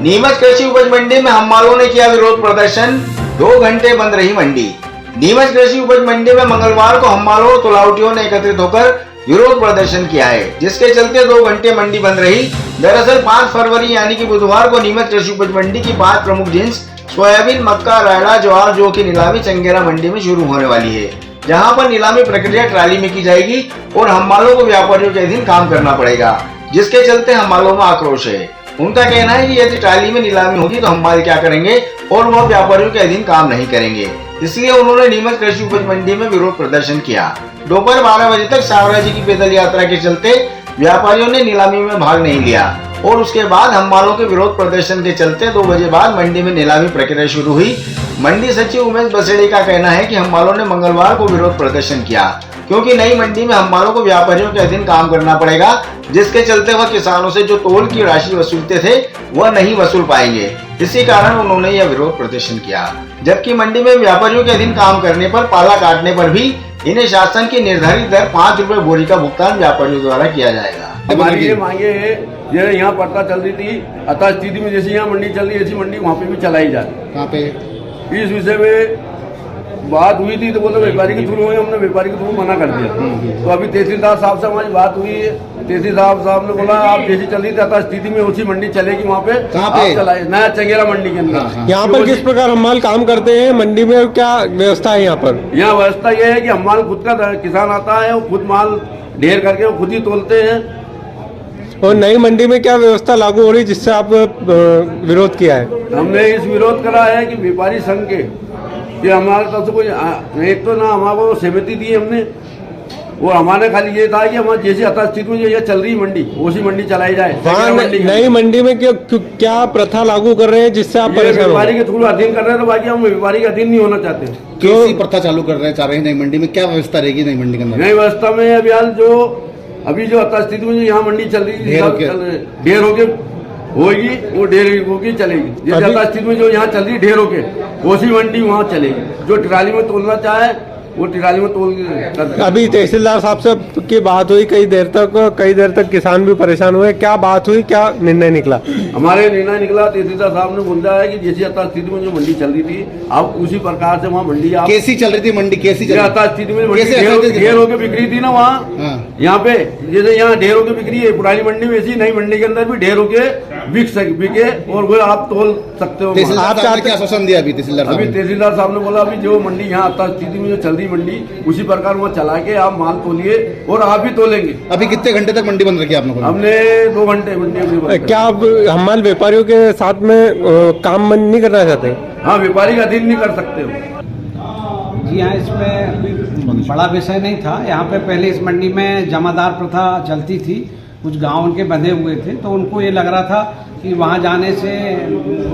नीमच कृषि उपज मंडी में हम्मालों ने किया विरोध प्रदर्शन, 2 घंटे बंद रही मंडी। नीमच कृषि उपज मंडी में मंगलवार को हम्मालों और तुलावटियों ने एकत्रित होकर विरोध प्रदर्शन किया है, जिसके चलते 2 घंटे मंडी बंद रही। दरअसल 5 फरवरी यानी कि बुधवार को नीमच कृषि उपज मंडी की 5 प्रमुख जिन्स सोयाबीन, मक्का, रायड़ा, ज्वार जो की नीलामी चंगेरा मंडी में शुरू होने वाली है, जहां पर नीलामी प्रक्रिया ट्राली में की जाएगी और हम्मालों को व्यापारियों के अधीन काम करना पड़ेगा, जिसके चलते हम्मालों में आक्रोश है। उनका कहना है कि यदि ट्राली में नीलामी होगी तो हम्माल क्या करेंगे और वह व्यापारियों के अधीन काम नहीं करेंगे। इसलिए उन्होंने नीमच कृषि उपज मंडी में विरोध प्रदर्शन किया। दोपहर 12 बजे तक सावरा जी की पैदल यात्रा के चलते व्यापारियों ने नीलामी में भाग नहीं लिया और उसके बाद हम्मालों के विरोध प्रदर्शन के चलते 2 बजे बाद मंडी में नीलामी प्रक्रिया शुरू हुई। मंडी सचिव उमेश बसेड़ी का कहना है कि हम्मालों ने मंगलवार को विरोध प्रदर्शन किया क्योंकि नई मंडी में हम्मालों को व्यापारियों के अधीन काम करना पड़ेगा, जिसके चलते वह किसानों से जो तोल की राशि वसूलते थे वह नहीं वसूल पाएंगे। इसी कारण उन्होंने यह विरोध प्रदर्शन किया। जबकि मंडी में व्यापारियों के अधीन काम करने पर, पाला काटने पर भी इन्हें शासन की निर्धारित दर 5 रुपए बोरी का भुगतान व्यापारियों द्वारा किया जाएगा। हमारी ये मांगे है, ये यहाँ पड़ता चल रही थी अतः स्थिति में जैसे यहाँ मंडी चल रही है ऐसी मंडी वहाँ पे भी चलाई जाए। कहाँ पे इस विषय में बात हुई थी तो बोले व्यापारी के थ्रू हुई, हमने व्यापारी के थ्रू मना कर दिया। तो अभी तहसीलदार साहब से हमारी बात हुई है, तहसीलदार साहब ने बोला आप जैसी चल रही थी अतः स्थिति में उसी मंडी चलेगी, वहाँ पे कहाँ पे चलाए नया चंगेरा मंडी के अंदर। यहाँ पर किस प्रकार हम्माल काम करते हैं मंडी में और क्या व्यवस्था है यहाँ पर? यहाँ व्यवस्था यह है कि हम्माल खुद का किसान आता है, वो खुद माल ढेर करके वो खुद ही तोलते हैं। और नई मंडी में क्या व्यवस्था लागू हो रही है जिससे आप विरोध किया है? हमने इस विरोध करा है कि व्यापारी संघ के कि हमारे तरफ से कोई एक तो ना हमारे सहमति दी हमने, वो हमारे खाली ये था कि हमारे जैसे यथास्थिति में ये चल रही मंडी उसी मंडी चलाई जाए। नई मंडी में क्या प्रथा लागू कर रहे हैं जिससे आप व्यापारी के थ्रू अधीन कर रहे हैं, तो बाकी हम व्यापारी के अधीन नहीं होना चाहते। कैसी प्रथा चालू कर रहे हैं चाह रहे हैं नई मंडी में? क्या व्यवस्था रहेगी नई मंडी के अंदर? नई व्यवस्था में अभी जो यथास्थिति में यहाँ मंडी चल रही है ढेर होके होगी, वो ढेर होगी चलेगी। जैसे यथास्थिति में जो यहाँ चल रही ढेर होके उसी मंडी वहाँ चलेगी। जो ट्राली में तोलना चाहे वो ट्राली में तोल कर। अभी तहसीलदार साहब से की बात हुई, कई देर तक किसान भी परेशान हुए। क्या बात हुई, क्या निर्णय निकला? हमारे निर्णय निकला, तहसीलदार साहब ने बोला है कि जैसे यथास्थिति में जो मंडी चल रही थी अब उसी प्रकार से वहाँ मंडी कैसी चल रही थी मंडी? कैसी यथास्थिति में ढेर होकर बिक्री थी ना वहाँ, यहाँ पे जैसे यहाँ ढेर होकर बिक्री है पुरानी मंडी में, ऐसी नई मंडी के अंदर भी ढेर होके बिके और वो आप तोल सकते हो। आपने क्या आश्वासन दिया अभी तहसीलदार साहब ने बोला अभी जो मंडी यहाँ यथास्थिति में जो चल रही मंडी उसी प्रकार वहाँ चला के आप माल तोलिए और आप ही तोलेंगे। अभी कितने घंटे तक मंडी बंद रखी आपने? हमने 2 घंटे मंडी। क्या आप हम्माल व्यापारियों के साथ में काम नहीं करना चाहते? हाँ, व्यापारी का अधीन नहीं कर सकते हो। जी हाँ, इसमें बड़ा विषय नहीं था। यहाँ पे पहले इस मंडी में जमादार प्रथा चलती थी, कुछ गांव उनके बंधे हुए थे, तो उनको ये लग रहा था कि वहाँ जाने से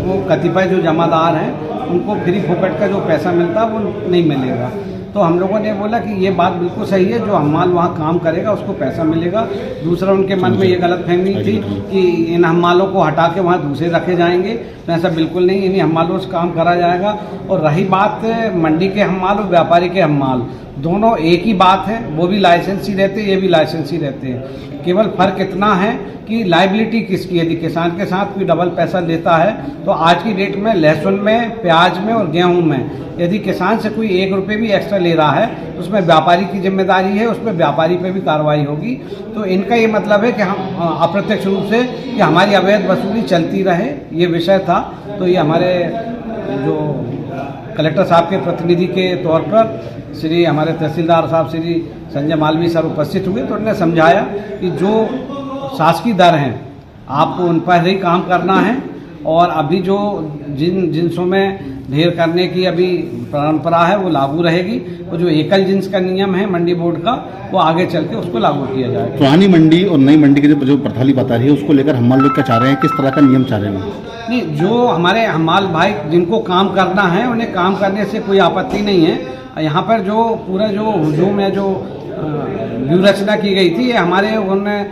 वो कतिपय जो जमादार हैं उनको फ्री फोकट का जो पैसा मिलता वो नहीं मिलेगा। तो हम लोगों ने बोला कि ये बात बिल्कुल सही है, जो हम्माल वहाँ काम करेगा उसको पैसा मिलेगा। दूसरा, उनके मन में ये गलतफहमी थी कि इन हम्मालों को हटा के वहाँ दूसरे रखे जाएंगे, तो ऐसा बिल्कुल नहीं, इन्हीं हम्मालों से काम करा जाएगा। और रही बात मंडी के हम्माल और व्यापारी के हम्माल, दोनों एक ही बात है, वो भी लाइसेंसी रहते हैं, ये भी लाइसेंसी रहते हैं। केवल फर्क इतना है कि लायबिलिटी किसकी, यदि किसान के साथ कोई डबल पैसा लेता है तो आज की डेट में लहसुन में, प्याज में और गेहूं में यदि किसान से कोई 1 रुपये भी एक्स्ट्रा ले रहा है उसमें व्यापारी की जिम्मेदारी है, उसमें व्यापारी पे भी कार्रवाई होगी। तो इनका ये मतलब है कि हम अप्रत्यक्ष रूप से कि हमारी अवैध वसूली चलती रहे, ये विषय था। तो ये हमारे जो कलेक्टर साहब के प्रतिनिधि के तौर पर श्री हमारे तहसीलदार साहब श्री संजय मालवी सर उपस्थित हुए, तो उन्होंने समझाया कि जो शासकीय दर हैं आपको उन पर ही काम करना है और अभी जो जिन जिन्सों में ढेर करने की अभी परंपरा है वो लागू रहेगी। वो जो एकल जिन्स का नियम है मंडी बोर्ड का वो आगे चल के उसको लागू किया जाएगा। पुरानी मंडी और नई मंडी की जो प्रथाली बता रही है उसको लेकर हम्माल लोग क्या चाह रहे हैं, किस तरह का नियम चाह रहे हैं? नहीं, जो हमारे हम्माल भाई जिनको काम करना है उन्हें काम करने से कोई आपत्ति नहीं है। यहाँ पर जो पूरा जो हुजूम या जो व्यूहरचना की गई थी ये हमारे उन्होंने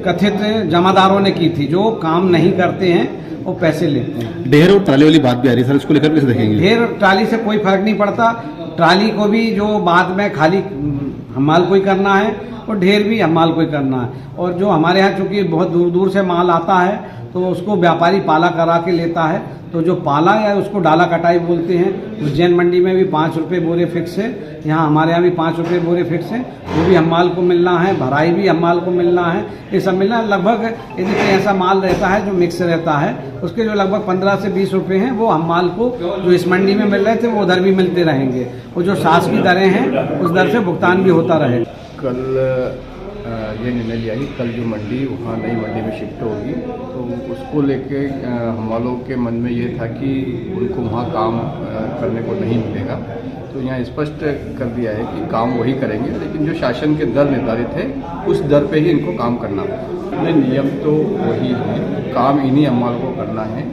कथित जमादारों ने की थी, जो काम नहीं करते हैं वो पैसे लेते हैं। ढेर और ट्राली वाली बात भी आ रही है सर, इसको लेकर कैसे देखेंगे? ढेर ट्राली से कोई फर्क नहीं पड़ता, ट्राली को भी जो बाद में खाली हम्माल को ही करना है और ढेर भी हम्माल को ही करना है। और जो हमारे यहाँ चूँकि बहुत दूर दूर से माल आता है तो उसको व्यापारी पाला करा के लेता है। तो जो पाला या उसको डाला कटाई बोलते हैं, उज्जैन मंडी में भी 5 रुपये बोरे फिक्स है, यहाँ हमारे यहाँ भी 5 रुपये बोरे फिक्स है। वो भी हमाल को मिलना है, भराई भी हमाल को मिलना है, ये सब मिलना है। लगभग यदि कोई ऐसा माल रहता है जो मिक्स रहता है, उसके जो लगभग 15 से 20 रुपये हैं वो हमाल को जो इस मंडी में मिल रहे थे वो उधर भी मिलते रहेंगे। और जो शासकीय दरें हैं उस दर से भुगतान भी होता रहे। कल ये निर्णय लिया कि कल जो मंडी वहाँ नई मंडी में शिफ्ट होगी, तो उसको लेके हमालों के मन में ये था कि उनको वहाँ काम करने को नहीं मिलेगा। तो यहाँ स्पष्ट कर दिया है कि काम वही करेंगे, लेकिन जो शासन के दर निर्धारित है उस दर पे ही इनको काम करना होगा। नहीं, नियम तो वही है, काम इन्हीं हमाल को करना है,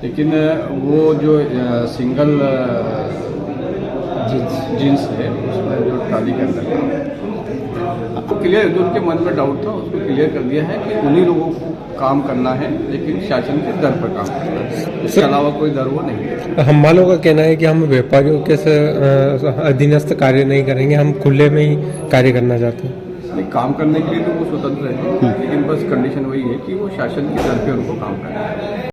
लेकिन वो जो सिंगल जींस है उसमें जो ट्राली के अंदर आपको क्लियर, जो उनके मन में डाउट था उसको क्लियर कर दिया है कि उन्हीं लोगों को काम करना है, लेकिन शासन के दर पर काम करना है, इसके अलावा कोई दर वो नहीं है। हमालों का कहना है कि हम व्यापारियों के अधीनस्थ कार्य नहीं करेंगे, हम खुले में ही कार्य करना चाहते हैं। नहीं, काम करने के लिए तो वो स्वतंत्र है, लेकिन बस कंडीशन वही है कि वो शासन के दर पे उनको काम करना है।